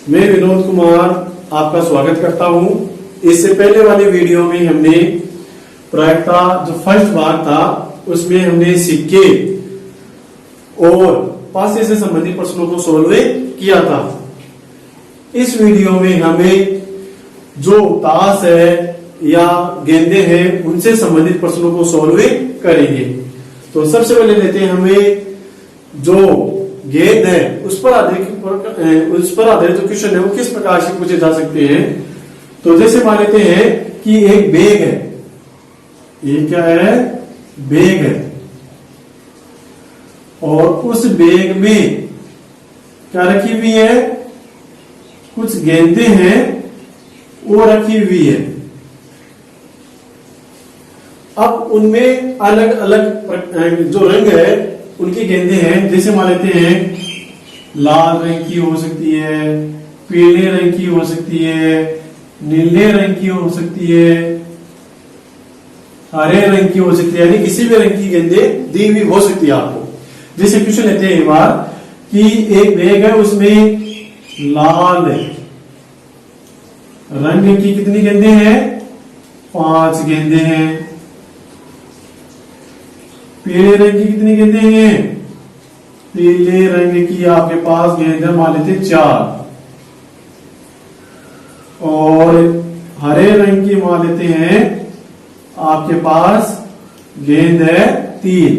मैं विनोद कुमार आपका स्वागत करता हूं। इससे पहले वाली वीडियो में हमने प्रायिकता जो फर्स्ट भाग था उसमें हमने सिक्के और पासे से संबंधित प्रश्नों को सॉल्व किया था। इस वीडियो में हमें जो ताश है या गेंदे हैं उनसे संबंधित प्रश्नों को सॉल्व करेंगे। तो सबसे पहले लेते हैं हमें जो गेंद है उस पर आधारित जो क्वेश्चन है वो किस प्रकार से पूछे जा सकते हैं। तो जैसे मान लेते हैं कि एक बैग है, ये क्या है, बैग है, और उस बैग में क्या रखी हुई है, कुछ गेंदें हैं वो रखी हुई है। अब उनमें अलग अलग जो रंग है उनकी गेंदें हैं। जैसे मान लेते हैं लाल रंग की हो सकती है, पीले रंग की हो सकती है, नीले रंग की हो सकती है, हरे रंग की हो सकती है, यानी किसी भी रंग की गेंदें दी हुई हो सकती है आपको। जैसे क्वेश्चन लेते हैं एक बार कि एक बैग है उसमें लाल रंग की कितनी गेंदें हैं, 5 गेंदें हैं। पीले रंग की कितनी गेंदें हैं, पीले रंग की आपके पास गेंदें मान लेते 4, और हरे रंग की मान लेते हैं आपके पास गेंद है 3।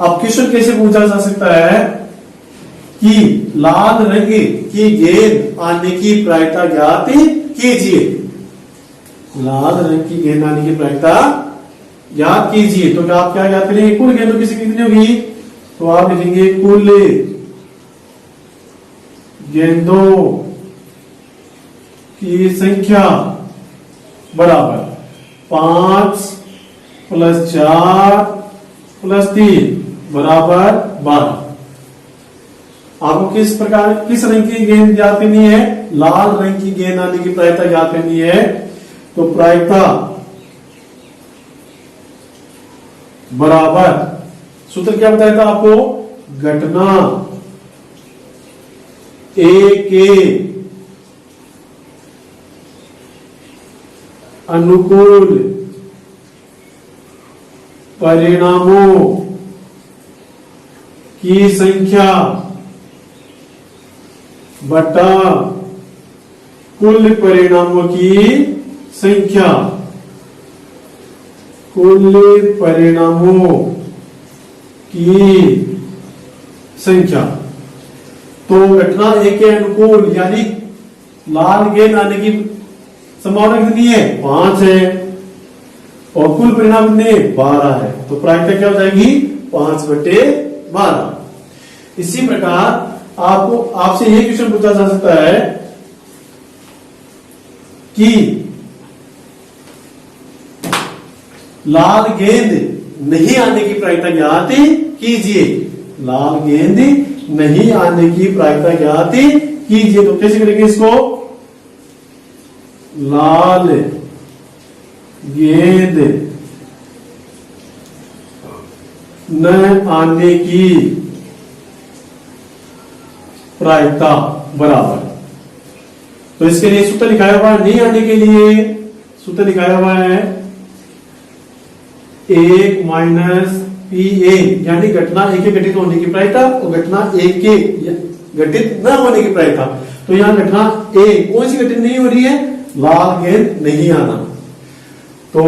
अब क्वेश्चन कैसे पूछा जा सकता है कि लाल रंग की गेंद आने की प्रायिकता ज्ञात कीजिए। लाल रंग की गेंद आने की प्रायिकता ज्ञात कीजिए। तो आप क्या ज्ञात करेंगे, कुल गेंदों किसी कितनी होगी, तो आप लिखेंगे कुल गेंदों की संख्या बराबर 5 + 4 + 3 बराबर 12। आपको किस रंग की गेंद ज्ञात करनी है, लाल रंग की गेंद आने की प्रायिकता ज्ञात करनी है। तो प्रायिकता बराबर सूत्र क्या बताया था आपको, घटना ए के अनुकूल परिणामों की संख्या बटा कुल परिणामों की संख्या। कुल परिणामों की संख्या। तो घटना ए के अनुकूल यानी लाल गेंद आने की संभावना कितनी है, 5 है, और कुल परिणाम कितने, 12 है। तो प्रायिकता क्या हो जाएगी, 5/12। इसी प्रकार आपसे यह क्वेश्चन पूछा जा सकता है कि लाल गेंद नहीं आने की प्रायिकता ज्ञात कीजिए। लाल गेंद नहीं आने की प्रायिकता ज्ञात कीजिए। तो कैसे करेंगे इसको, लाल गेंद न आने की प्रायिकता बराबर। तो इसके लिए सूत्र लिखाया हुआ है, नहीं आने के लिए सूत्र लिखाया हुआ है 1 - PA, यानी घटना ए के घटित होने की प्रायिकता और घटना ए के घटित न होने की प्रायिकता। तो यहां घटना ए कौन सी घटित नहीं हो रही है, लाल गेंद नहीं आना। तो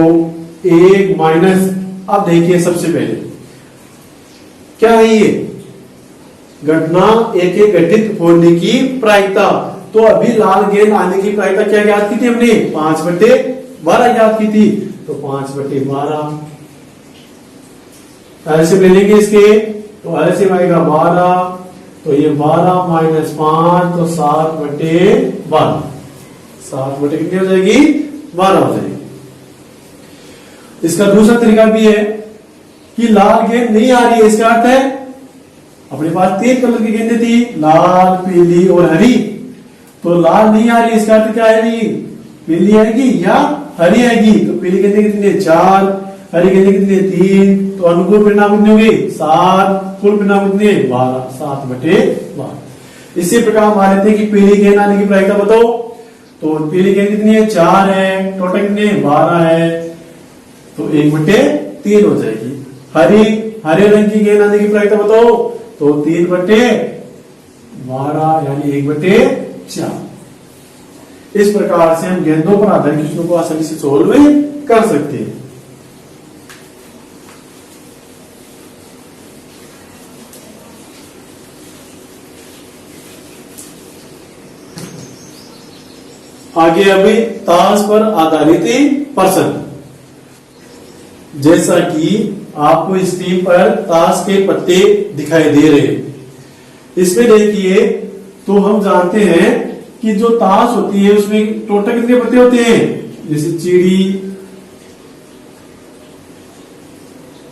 1 - अब देखिए सबसे पहले क्या है ये, घटना ए के घटित होने की प्रायिकता। तो अभी लाल गेंद आने की प्रायिकता क्या ज्ञात की थी हमने, 5/12 ज्ञात की थी। तो 5/12 ऐसे ले लेंगे इसके, तो ऐसे आएगा 12, तो ये 12 - 5 तो 7/12। 7 कितनी हो जाएगी, 12 हो जाएगी। इसका दूसरा तरीका भी है कि लाल गेंद नहीं आ रही है, इसका अर्थ है अपने पास 3 कलर की गेंदें थी, लाल, पीली और हरी। तो लाल नहीं आ रही, इसका अर्थ क्या है, पीली आएगी या हरी आएगी। तो पीली गेंदें कितनी है, 4, हरी गेंद कितनी है 3, तो अनुकूल परिणाम कितनी होगी 7, कुल परिणाम कितनी है 12, 7/12। इसी प्रकार मान लेते हैं कि पीली गेंद आने की प्रायिकता बताओ, तो पीली गेंद कितनी है 4 है, टोटल कितनी है 12 है, तो 1/3 हो जाएगी। हरे रंग की गेंद आने की प्रायिकता बताओ, तो 3/12 यानी 1/4। इस प्रकार से हम गेंदों पर आधारित क्वेश्चनों को आसानी से सोल्व कर सकते हैं। आगे अभी ताश पर आधारित प्रश्न, जैसा कि आपको स्क्रीन पर ताश के पत्ते दिखाई दे रहे हैं। इसमें देखिए, तो हम जानते हैं कि जो ताश होती है उसमें टोटल कितने पत्ते होते हैं, जैसे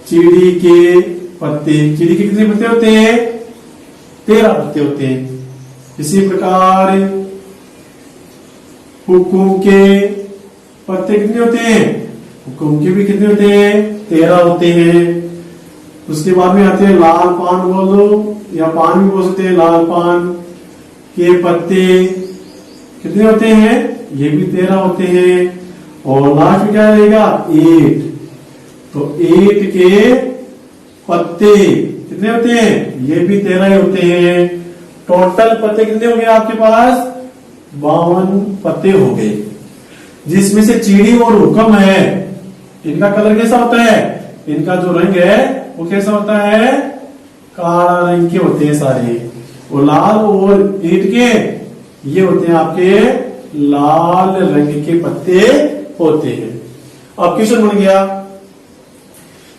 चिड़ी के पत्ते, चिड़ी के कितने पत्ते होते हैं 13 पत्ते होते हैं। इसी प्रकार हुकुम के पत्ते कितने होते हैं, हुकुम के भी कितने होते हैं 13 होते हैं। उसके बाद में आते हैं लाल पान बोलो या पान भी बोल सकते हैं, लाल पान के पत्ते कितने होते हैं, ये भी 13 होते हैं। और लास्ट में क्या रहेगा 8, तो 8 के पत्ते कितने होते हैं, ये भी 13 ही होते हैं। टोटल पत्ते कितने हो गए आपके पास 52 पत्ते हो गए, जिसमें से चिड़ी और हुक्म है, इनका कलर कैसा होता है, इनका जो रंग है वो कैसा होता है काला रंग के होते हैं सारे, और लाल और ईंट के ये होते हैं आपके लाल रंग के पत्ते होते हैं। अब क्वेश्चन बन गया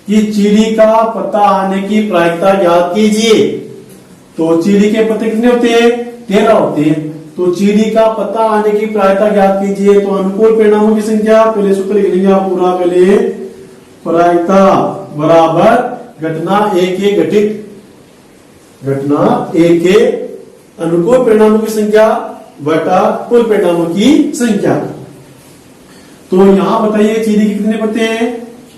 कि चिड़ी का पत्ता आने की प्रायिकता ज्ञात कीजिए। तो चिड़ी के पत्ते कितने होते हैं 13 होते हैं, तो चिड़ी का पत्ता आने की प्रायिकता ज्ञात कीजिए। तो अनुकूल परिणामों की संख्या, पहले सूत्र लिख लेंगे आप पूरा, पहले प्रायिकता बराबर घटना ए के घटित घटना ए के अनुकूल परिणामों की संख्या बटा कुल परिणामों की संख्या। तो यहां बताइए चिड़ी के कितने पत्ते हैं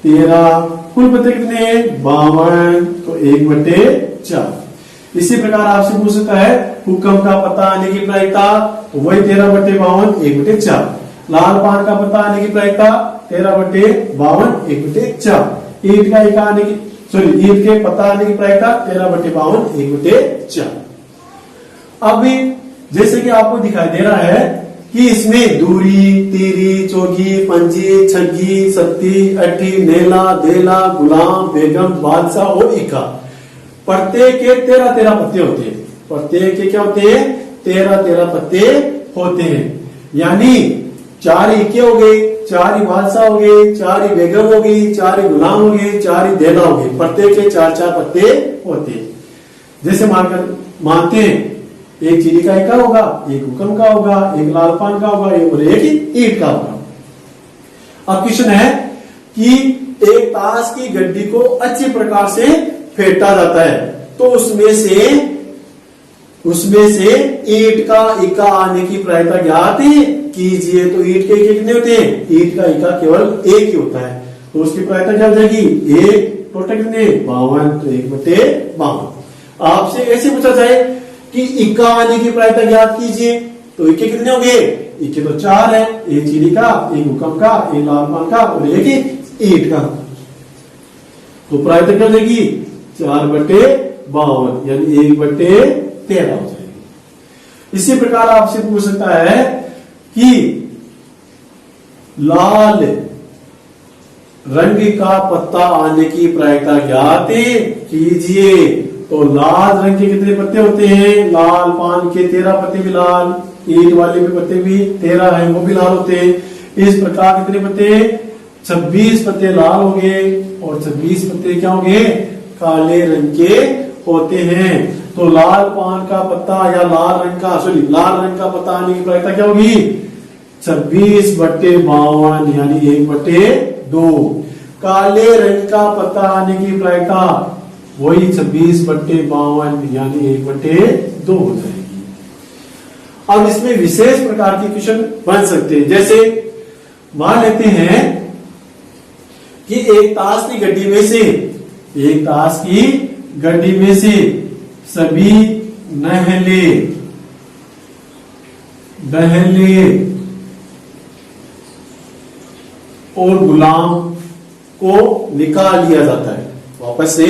13, कुल पत्ते कितने हैं 52, तो 1/4। इसी प्रकार आपसे पूछ सकता है हुक्म का पता आने की प्रायिकता, वही 13/52 1/4। लाल पान का पता आने की प्रायिकता 13/52 1/4। ईंट का एक आने की ईंट के पता आने की प्रायिकता 13/52 1/4। अब जैसे कि आपको दिखाई दे रहा है कि इसमें दूरी, तीरी, चौगी, पंजी, छग्गी, सत्ती, अठी, नेला, देला, गुलाम, बेगम, बादशाह और इक्का, प्रत्येक के 13 पत्ते होते हैं। प्रत्येक के क्या होते हैं 13 पत्ते होते हैं, यानी 4 इक्के हो गए, 4 बादशाह हो गए, 4 बेगम हो गई, 4 गुलाम हो गए, 4 देला हो गए। प्रत्येक के 4 पत्ते होते हैं। जैसे मानते हैं एक चिड़ी का इक्का होगा, एक हुक्म का होगा, एक लाल पान का होगा, और एक ईंट का होगा। अब क्वेश्चन है कि एक ताश की गड्डी को अच्छी प्रकार से फेंटा जाता है, तो उसमें से ईंट का इक्का आने की प्रायिकता ज्ञात कीजिए। तो ईंट के इक्के कितने होते हैं, ईंट का इक्का केवल एक ही होता है, तो उसकी प्रायिकता क्या हो जाएगी 1, टोटल कितने 52, तो 1/52। आपसे ऐसे पूछा जाए कि इक्का आने की प्रायिकता ज्ञात कीजिए, तो इक्के कितने हो गए, इक्के तो 4 है, एक चिड़ी का, एक हुक्म का, एक लाल पान का और एक ईंट का, तो प्रायिकता क्या हो जाएगी 4/52 यानी 1/13 हो जाएगी। इसी प्रकार आपसे पूछ सकता है कि लाल रंग का पत्ता आने की प्रायिकता ज्ञात कीजिए। तो लाल रंग के कितने पत्ते होते हैं, लाल पान के 13 पत्ते भी लाल, ईंट वाले भी पत्ते भी 13 हैं, वो भी लाल होते हैं। इस प्रकार कितने पत्ते 26 पत्ते लाल हो गए और 26 पत्ते क्या हो गए काले रंग के होते हैं। तो लाल पान का पत्ता या लाल रंग का पत्ता आने की प्रायिकता क्या होगी 26/52 यानी 1/2। काले रंग का पत्ता आने की प्रायिकता वही 26/52 यानी 1/2 हो जाएगी। अब इसमें विशेष प्रकार के क्वेश्चन बन सकते हैं, जैसे मान लेते हैं कि एक ताश की गड्डी में से, एक ताश की गड्डी में से सभी नहले और गुलाम को निकाल लिया जाता है। वापस से,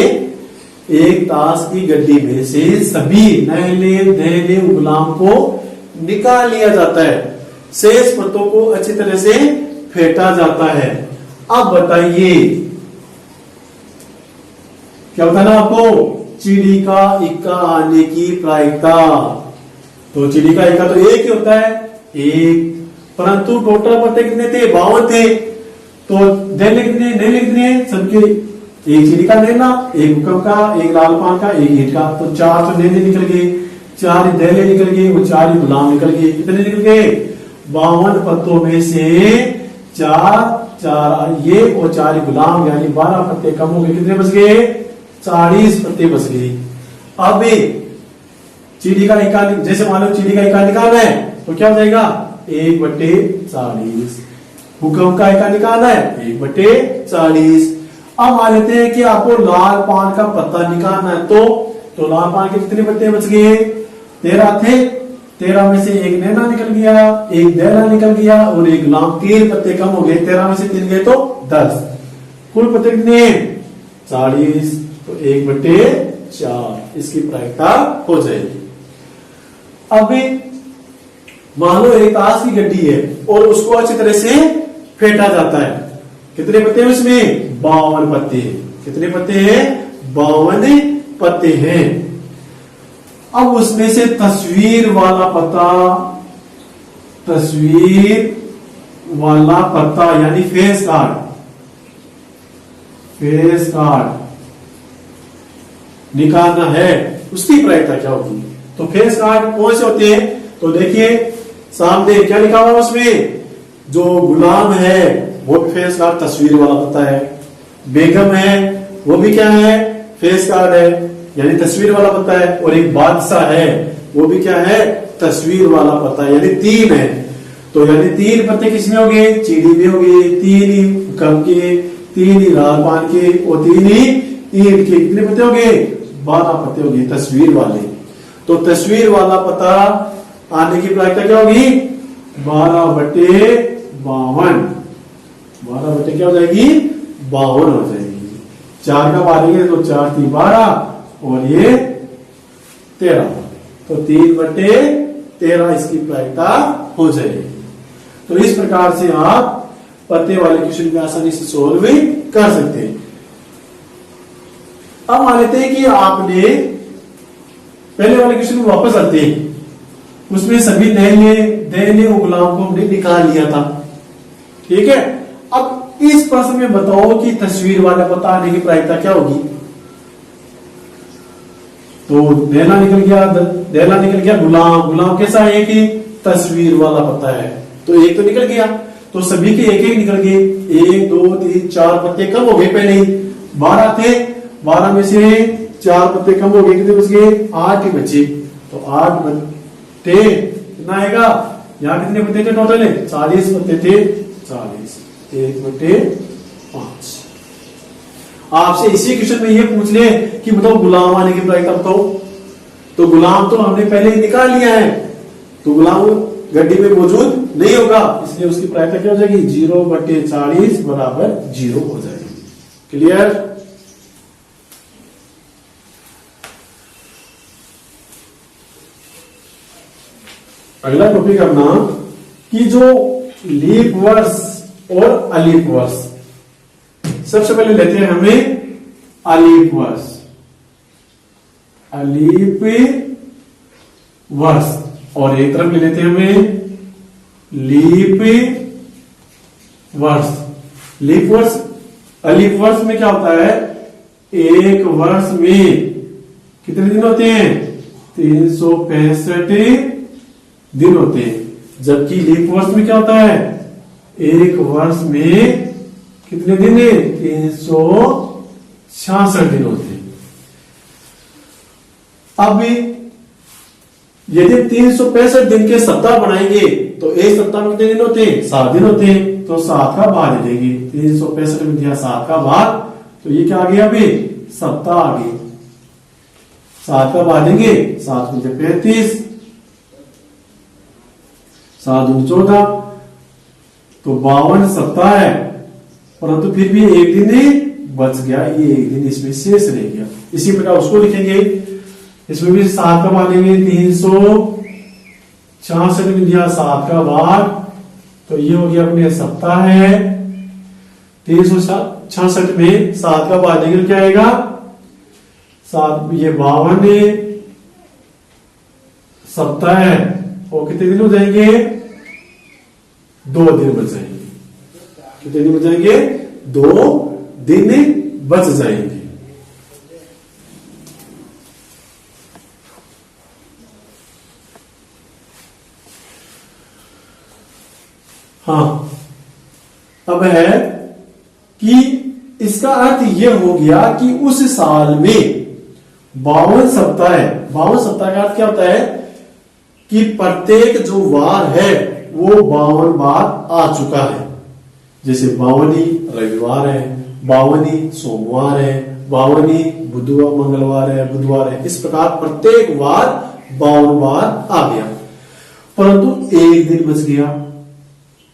एक ताश की गड्डी में से सभी नहले गुलाम को निकाल लिया जाता है, शेष पत्तों को अच्छी तरह से फेंटा जाता है। अब बताइए क्या बताना आपको, चिड़ी का इक्का आने की प्रायिकता। तो चिड़ी का इक्का तो एक ही होता है, एक, परंतु टोटल पत्ते कितने थे, 52 थे। तो नैले कितने सबके, एक चिड़ी का नैला, एक हुक्म का, एक लाल पान का, एक ईंट का। तो 4 तो नैले निकल गए, 4 नैले निकल गए, वो 4 गुलाम निकल गए। कितने निकल गए, 52 पत्तों में से 4 ये और 4 गुलाम, यानी 12 पत्ते कम हो गए। कितने बच गए, 40 पत्ते बच गए। अब चिड़ी का इक्का, जैसे मान लो चिड़ी का इक्का निकालना है तो क्या हो जाएगा, 1/40। हुक्म का इक्का निकालना है, 1/40। अब मान लेते हैं कि आपको लाल पान का पत्ता निकालना है, तो लाल पान के कितने पत्ते बच गए, 13 थे। 13 में से एक नैना निकल गया, एक दैला निकल गया और एक गुलाम, 3 पत्ते कम हो गए। 13 में से 3 गए तो 10। कुल पत्ते कितने, 40। तो 1/4 इसकी प्रायिकता हो जाएगी। अभी मान लो एक ताश की गड्डी है और उसको अच्छी तरह से फेंटा जाता है। कितने पत्ते हैं उसमें, 52 पत्ते। कितने पत्ते हैं, 52 पत्ते हैं। अब उसमें से तस्वीर वाला पत्ता यानी फेस कार्ड निकालना है, उसकी प्रायिकता क्या होगी। तो फेस कार्ड कौन से होते हैं, तो देखिए सामने क्या लिखा हुआ उसमें, जो गुलाम है वो भी फेस कार्ड तस्वीर वाला पत्ता है, बेगम है वो भी क्या है, फेस कार्ड है यानी तस्वीर वाला पत्ता है, और एक बादशाह है वो भी क्या है, तस्वीर वाला पत्ता है, यानी 3 है। तो यानी 3 पत्ते किसमें हो गए, चिड़ी में हो गए, 3 ही हुक्म के, 3 ही लाल पान के और 3 ही ईंट के। कितने पत्ते हो गए, 12 पत्ते हो गए तस्वीर वाले। तो तस्वीर वाला पत्ता आने की प्रायिकता क्या होगी, 12/52। 12 क्या हो जाएगी, 52 हो जाएगी। 4 का मारेंगे तो 4 3 12 और ये 13, तो 3/13 इसकी प्रायिकता हो जाएगी। तो इस प्रकार से आप पत्ते वाले क्वेश्चन को आसानी से सोल्व भी कर सकते हैं। अब मान लेते हैं कि आपने पहले वाले क्वेश्चन में वापस आते हैं, उसमें सभी नए गुलाम को हमने निकाल लिया था, ठीक है। अब इस प्रश्न में बताओ कि तस्वीर वाला पत्ता आने की प्रायिकता क्या होगी। तो नैला निकल गया, गुलाम कैसा है कि तस्वीर वाला पत्ता है, तो एक तो निकल गया, तो सभी के एक निकल गए, 1 2 3 4 पत्ते कम हो गए, पहले ही 12 थे, 12 में से 4 पत्ते कम हो गए, कितने बच गए, 8 ही बचे। तो 8 पत्ते कितना आएगा, यहाँ कितने पत्ते थे टोटल, 40 पत्ते थे, 40 1/5। आपसे इसी क्वेश्चन में ये पूछ ले कि बताओ गुलाम आने की प्रायिकता बताओ, तो गुलाम तो हमने पहले ही निकाल लिया है, तो गुलाम गड्डी में मौजूद नहीं होगा, इसलिए उसकी प्रायिकता क्या हो जाएगी, 0/40 बराबर 0 हो जाएगी। क्लियर। अगला टॉपिक अपना कि जो लीप वर्ष और अलीप वर्ष, सबसे पहले लेते हैं हमें अलीप वर्ष। अलीप वर्ष और एक तरफ ले लेते हैं हमें लीप वर्ष। लीप वर्ष, अलीप वर्ष में क्या होता है, एक वर्ष में कितने दिन होते हैं, 365 दिन होते हैं, जबकि लीप वर्ष में क्या होता है, एक वर्ष में कितने दिन है, 366 दिन होते हैं। अब यदि 365 दिन के सप्ताह बनाएंगे तो एक सप्ताह में कितने दिन होते हैं, 7 दिन होते हैं। तो 7 का भाग दे देंगे। 365 में दिया 7 का भाग, तो ये क्या आ गया अभी, सप्ताह आ गई। 7 का भाग देंगे, 7 में 35, 7 दूनी 14, तो 52 सप्ताह है, परंतु फिर भी एक दिन ही बच गया, ये एक दिन इसमें शेष रह गया। इसी प्रकार उसको लिखेंगे, इसमें भी 7 का भाग देंगे, 366 में दिया 7 का भाग, तो ये हो गया अपने सप्ताह है। 366 में 7 का भाग देंगे, क्या आएगा 7, ये 52 सप्ताह है, और कितने दिन हो जाएंगे, 2 दिन बच जाएंगे। कितने दिन बच जाएंगे, 2 दिन बच जाएंगे। हाँ, अब है कि इसका अर्थ यह हो गया कि उस साल में 52 सप्ताह है। 52 सप्ताह का अर्थ क्या होता है कि प्रत्येक जो वार है वो 52 बार आ चुका है। जैसे 52 रविवार है, 52 सोमवार है, 52 बुधवार मंगलवार है, बुधवार है, इस प्रकार प्रत्येक वार 52 बार आ गया, परंतु एक दिन बच गया।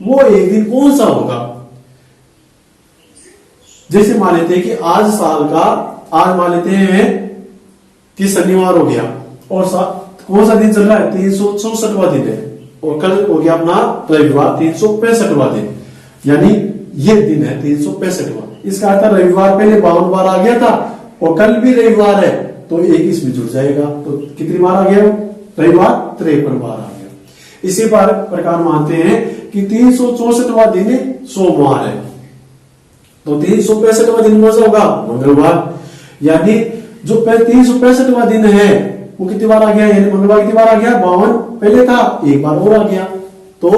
वो एक दिन कौन सा होगा, जैसे मान लेते हैं कि आज साल का, आज मान लेते हैं कि शनिवार हो गया, और कौन सा दिन चल रहा है, 364वां दिन है, और कल हो गया अपना रविवार 365वां दिन, यानी ये दिन है 365वां। इसका अर्थ रविवार पहले 52 बार आ गया था, और कल भी रविवार है, तो एक इसमें जुड़ जाएगा, तो कितनी बार आ गया रविवार, 53 बार आ गया। इसी प्रकार मानते हैं कि 364वां दिन सोमवार है, तो 365वां दिन कौन सा होगा, मंगलवार, यानी जो 365वां दिन है वो कितनी बार आ गया, यानी मंगलवार कितनी बार आ गया, 52 पहले था, एक बार और आ गया, तो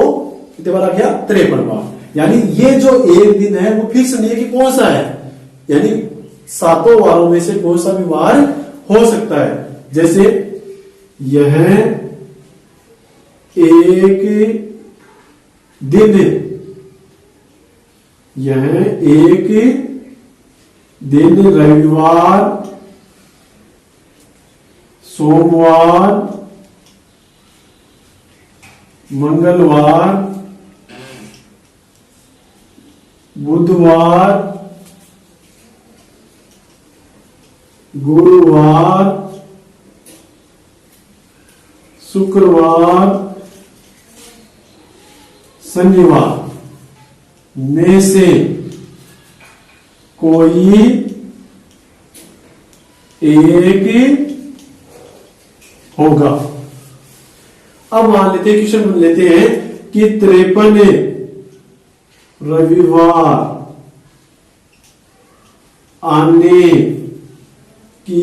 कितनी बार आ गया, 53 बार। यानी ये जो एक दिन है वो फिक्स नहीं है कि कौन सा है, यानी 7 वारों में से कौन सा भी वार हो सकता है। जैसे यह एक दिन, यह एक दिन रविवार, सोमवार, मंगलवार, बुधवार, गुरुवार, शुक्रवार, शनिवार में से कोई एक होगा। अब मान लेते हैं, क्वेश्चन लेते हैं कि 53 रविवार आने की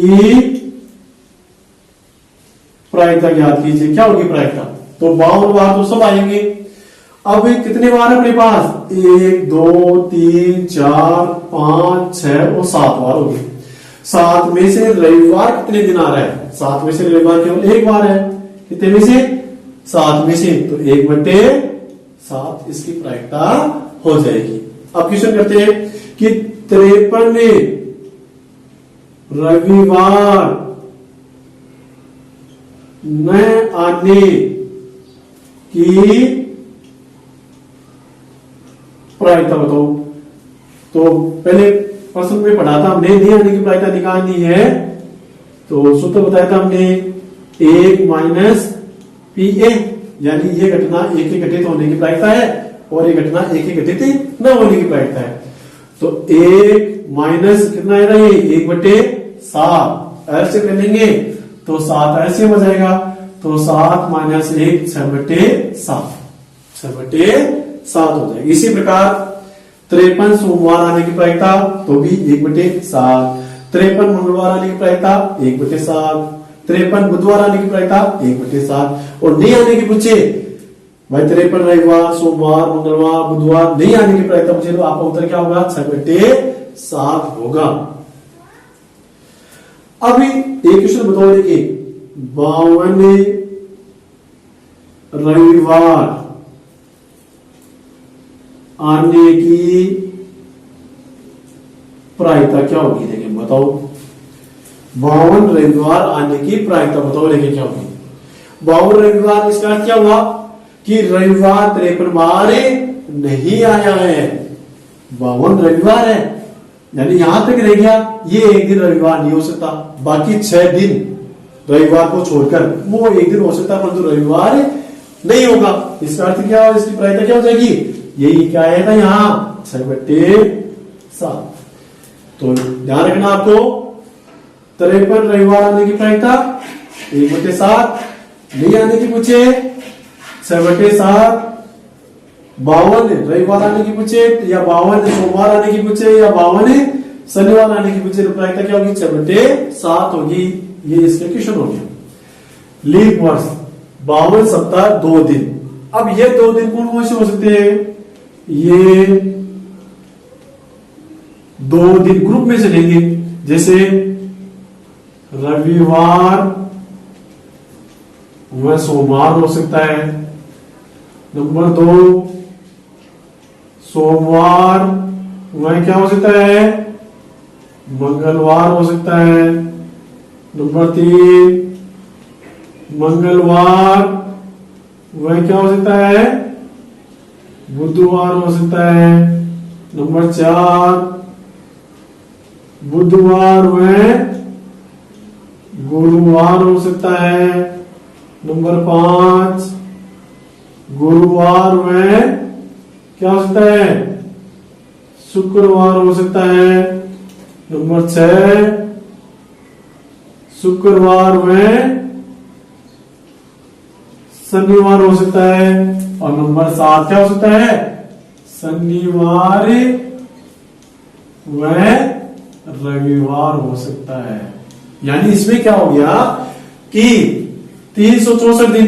प्रायिकता ज्ञात कीजिए। क्या होगी प्रायिकता, तो 52 बार तो सब आएंगे। अब कितने बार है अपने पास, 1 2 3 4 5 6 और 7 बार होगी। 7 में से रविवार कितने दिन आ रहा है, 7 में से रविवार केवल एक बार है, कितने में से, 7 में से, तो 1/7 इसकी प्रायिकता हो जाएगी। अब क्वेश्चन करते हैं कि 53 रविवार न आने की प्रायिकता बताओ। तो पहले प्रश्न में पढ़ा था हमने, नहीं आने की प्रायिकता निकालनी है, तो सूत्र बताया था हमने 1 माइनस PA, यानी ये घटना एक ही घटित होने की प्रायिकता है और ये घटना एक ही घटित न होने की प्रायिकता है। तो 1 माइनस कितना है ना, ये 1/7 ऐसे कर लेंगे तो 7 ऐसे हो जाएगा, तो 7 माइनस 1 6/7, 6/7 हो जाएगा। इसी प्रकार 53 सोमवार आने की प्रायिकता तो भी 1/7, 53 मंगलवार आने की प्रायिकता 1/7, 53 बुधवार आने की प्रायिकता 1/7, और नहीं आने की पूछे भाई 53 रविवार, सोमवार, मंगलवार, बुधवार नहीं आने की प्रायिकता पूछे तो आपका उत्तर क्या होगा, 6/7 होगा। अभी एक क्वेश्चन बताओ, देखिए 52 रविवार आने की प्रायिकता क्या होगी? देखिए बताओ, 52 रविवार आने की प्रायिकता बताओ, देखिए क्या होगी? 52 रविवार, इसका अर्थ क्या हुआ कि रविवार 53 बार नहीं आया है, 52 रविवार है, यानी यहां तक रह गया। ये एक दिन रविवार नहीं हो सकता, बाकी 6 दिन रविवार को छोड़कर वो एक दिन हो सकता है, परंतु रविवार नहीं होगा। इसका अर्थ क्या होगा? इसकी प्रायिकता क्या हो जाएगी? यही क्या आएगा यहाँ, 6/7। तो ध्यान रखना आपको, 53 रविवार आने की प्रायिकता 1/7, नहीं आने की पूछे 6/7, 52 रविवार आने की पूछे या 52 सोमवार आने की पूछे या 52 शनिवार आने की पूछे, तो प्रायिकता क्या होगी? 6/7 होगी। ये इसके क्वेश्चन हो गया। लीप वर्ष, 52 सप्ताह 2 दिन। अब ये 2 दिन कौन कौन से हो सकते हैं? ये 2 दिन ग्रुप में से लेंगे, जैसे रविवार व सोमवार हो सकता है। नंबर 2, सोमवार वह क्या हो सकता है? मंगलवार हो सकता है। नंबर 3, मंगलवार वह क्या हो सकता है? बुधवार हो सकता है। नंबर 4, बुधवार वह गुरुवार हो सकता है। नंबर 5, गुरुवार वह क्या हो सकता है? शुक्रवार हो सकता है। नंबर 6, शुक्रवार में शनिवार हो सकता है। और नंबर 7 क्या हो सकता है? शनिवार व रविवार हो सकता है। यानी इसमें क्या हो गया कि 364 दिन,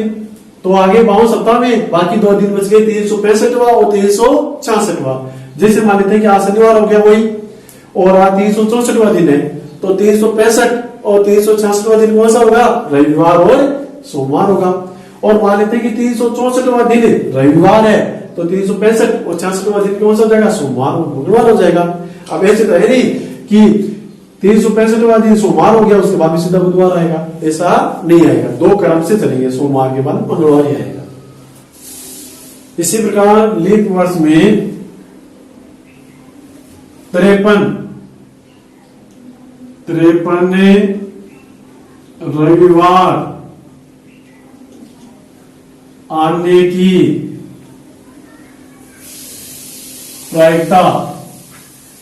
तो आगे 52 सप्ताह में बाकी 2 दिन बच गए, 365वां और 366वां। जैसे मान लेते हैं कि आज शनिवार हो गया वही, और आज 364वां दिन है, तो 365 और 366वां दिन कौन सा होगा? रविवार और सोमवार होगा। और मान लेते हैं कि 364वां दिन रविवार है, तो 365 और 66वां दिन कौन सा हो जाएगा? सोमवार और मंगलवार हो जाएगा। अब ऐसे तो है नहीं कि 365वां दिन सोमवार हो गया उसके बाद भी सीधा बुधवार आएगा, ऐसा नहीं आएगा। 2 क्रम से चलेंगे, सोमवार के बाद मंगलवार ही आएगा। इसी प्रकार लीप वर्ष में 53 रविवार आने की प्रायिकता,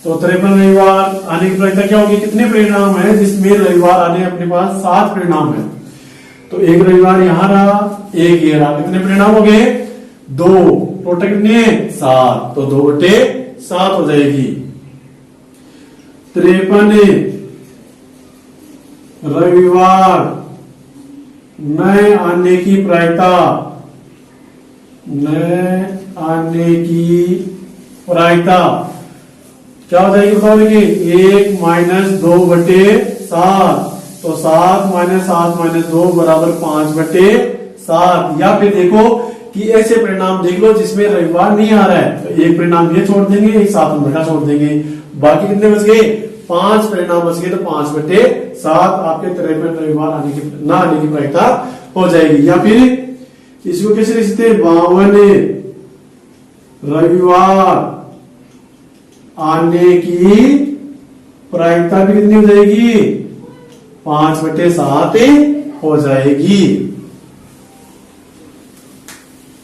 तो 53 रविवार आने की प्रायिकता क्या होगी? कितने परिणाम है जिसमें रविवार आने अपने पास 7 परिणाम है, तो एक रविवार यहां रहा, एक ये रहा, कितने परिणाम हो गए? 2, टोटल कितने? 7, तो 2/7 हो जाएगी। 53 रविवार नए आने की प्रायिकता, नए आने की प्रायिकता क्या हो जाएगी? बताओ देखिए, 1 - 2/7, तो 7 - 7 - 2 बराबर 5/7। या फिर देखो कि ऐसे परिणाम देख लो जिसमें रविवार नहीं आ रहा है, तो एक परिणाम ये छोड़ देंगे, एक 7 बटा छोड़ देंगे, बाकी कितने बच गए? 5 परिणाम बच गए, तो 5/7 आपके 53 रविवार आने की ना आने की प्रायिकता हो जाएगी। या फिर इसको कैसे लिख सकते हैं? 52 रविवार आने की प्रायिकता भी कितनी हो जाएगी? 5/7 हो जाएगी।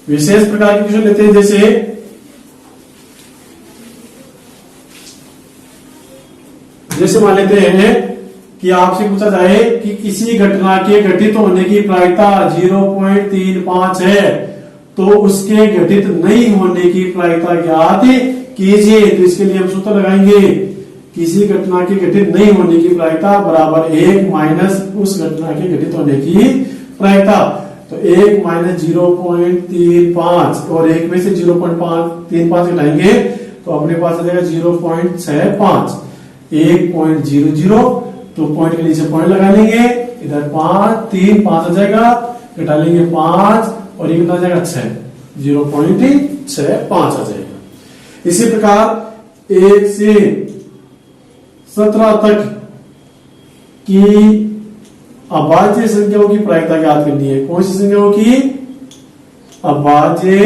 विशेष प्रकार के क्वेश्चन लेते हैं, जैसे मान लेते हैं कि आपसे पूछा जाए कि किसी घटना के घटित होने की प्रायिकता 0.35 है, तो उसके घटित नहीं होने की प्रायिकता ज्ञात कीजिए। तो इसके लिए हम सूत्र लगाएंगे, किसी घटना के घटित नहीं होने की प्रायिकता बराबर 1 माइनस उस घटना के घटित होने की प्रायिकता। तो 1 - 0.35 और 1 में से 0.35 घटाएंगे तो अपने पास आ जाएगा 0.65, 1.00, तो पॉइंट के नीचे पॉइंट लगा लेंगे, इधर 5 आ जाएगा, घटा लेंगे 5 और ये कितना आ जाएगा 6, 0.65 आ जाएगा। इसी प्रकार 1 से 17 तक की अभाज्य संख्याओं की प्रायिकता ज्ञात करनी है। कौन सी संख्याओं की? अभाज्य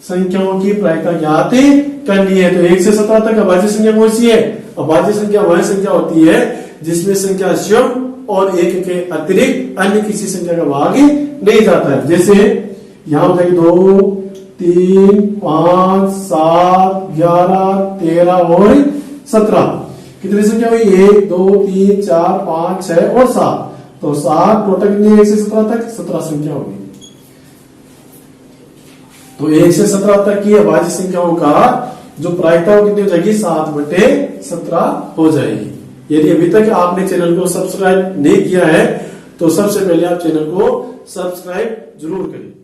संख्याओं की प्रायिकता ज्ञात करनी है। तो 1 से 17 तक अभाज्य संख्या कौन सी है? अभाज्य संख्या वह संख्या होती है जिसमें संख्या स्वयं और 1 के अतिरिक्त अन्य किसी संख्या का भाग नहीं जाता है। जैसे यहां हो जाएगी 2, 3, 5, 7, 11, 13 और 17। कितनी संख्या हुई? 1, 2, 3, 4, 5, 6 और 7। तो 7 टोटल कितनी? 1 से 17 तक 17 संख्या होगी। तो 1 से 17 तक की अभाज्य संख्याओं का जो प्रायिकता हो कितनी हो जाएगी? 7/17 हो जाएगी। यदि अभी तक आपने चैनल को सब्सक्राइब नहीं किया है तो सबसे पहले आप चैनल को सब्सक्राइब जरूर करें।